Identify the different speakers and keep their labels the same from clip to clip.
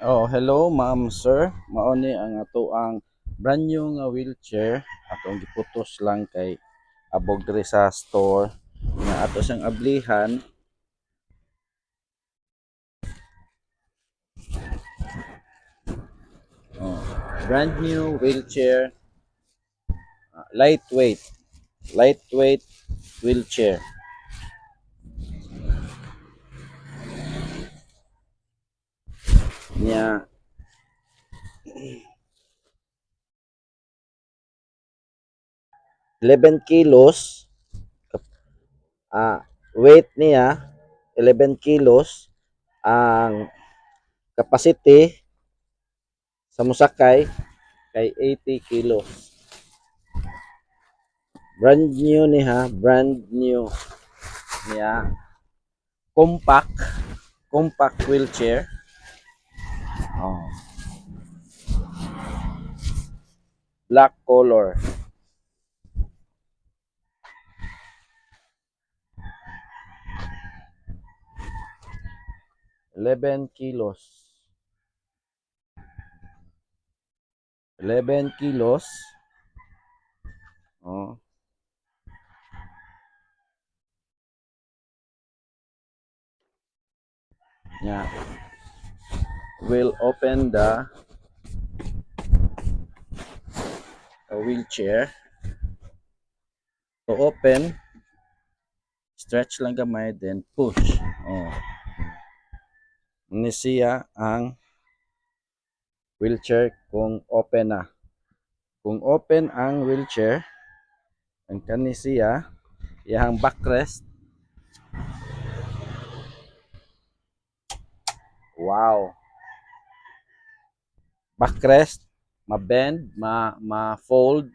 Speaker 1: Oh, hello ma'am, sir. Mao ni ang ato ang brand new nga wheelchair atong giputos lang kay abog diri sa store nga ato siyang ablihan. Oh, brand new wheelchair, lightweight, lightweight wheelchair. Nya 11 kilos, weight niya 11 kilos, ang capacity sa musakay kay 80 kilos. Brand new ni ha, brand new niya. Compact, compact wheelchair. Oh, black color. 11 kilos. 11 kilos. Oh, yeah. We'll open the wheelchair. To open, stretch lang gamay, then push. Oh, ini siya ang wheelchair kung open na. Kung open ang wheelchair, ang kani siya, iyang backrest. Wow. Backrest, ma-bend, ma-fold.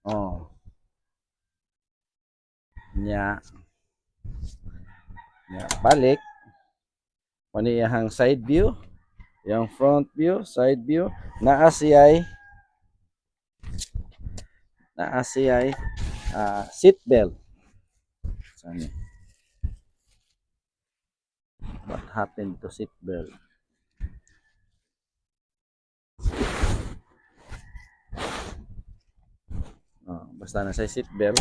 Speaker 1: Oh, nya, nya balik. Mani iyang side view, yung front view, side view, naa siyay seat belt. Saan what happened to seat belt? Oh, basta na sa seat belt.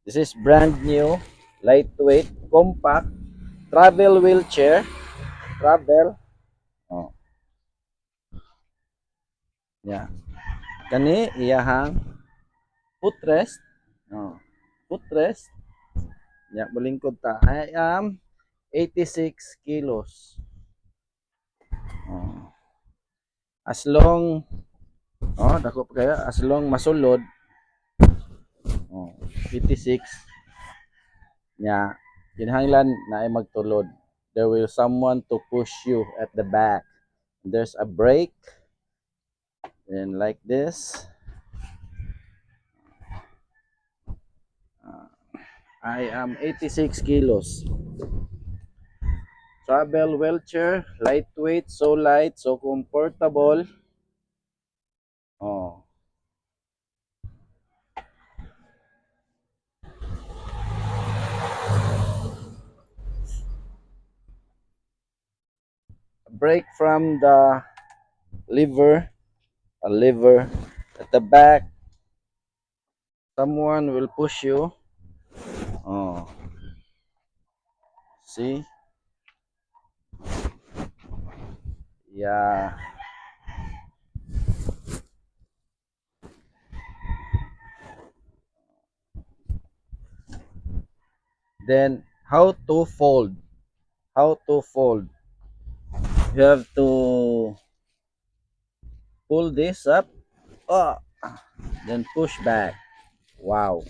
Speaker 1: This is brand new, lightweight, compact, travel wheelchair. Travel. Oh, yeah. Kani iyahang footrest. Oh, footrest. Ya, balingkod ta. I am 86 kilos. Oh. As long, dako pa kaya, as long masulod, 86, nya, kinahanglan na ay magtulod. There will someone to push you at the back. There's a brake, and like this. I am 86 kilos. Travel wheelchair, lightweight, so light, so comfortable. Oh, brake from the lever, a lever at the back. Someone will push you. Oh, see? Yeah. Then how to fold? How to fold? You have to pull this up. Oh, then push back. Wow.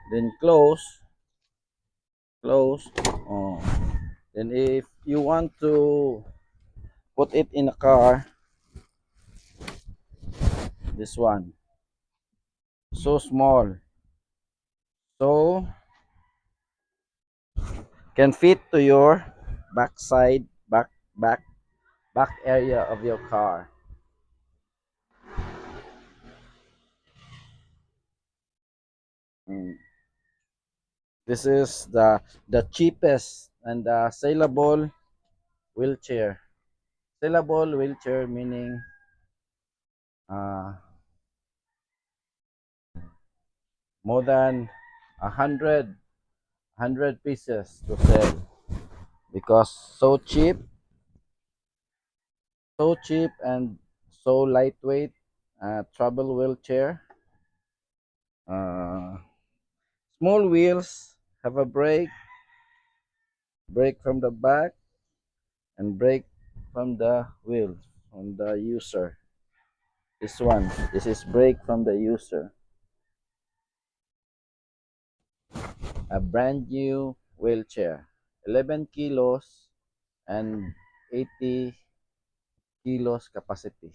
Speaker 1: Then close. Close. Oh. Then if you want to put it in a car, this one. So small. So can fit to your backside, back area of your car. Mm. This is the cheapest and saleable wheelchair. Sellable wheelchair meaning uh, more than 100 pieces to sell because so cheap and so lightweight. Travel wheelchair. Uh, Small wheels have a brake from the back, and brake from the wheel from the user. This is brake from the user. A brand new wheelchair, 11 kilos and 80 kilos capacity.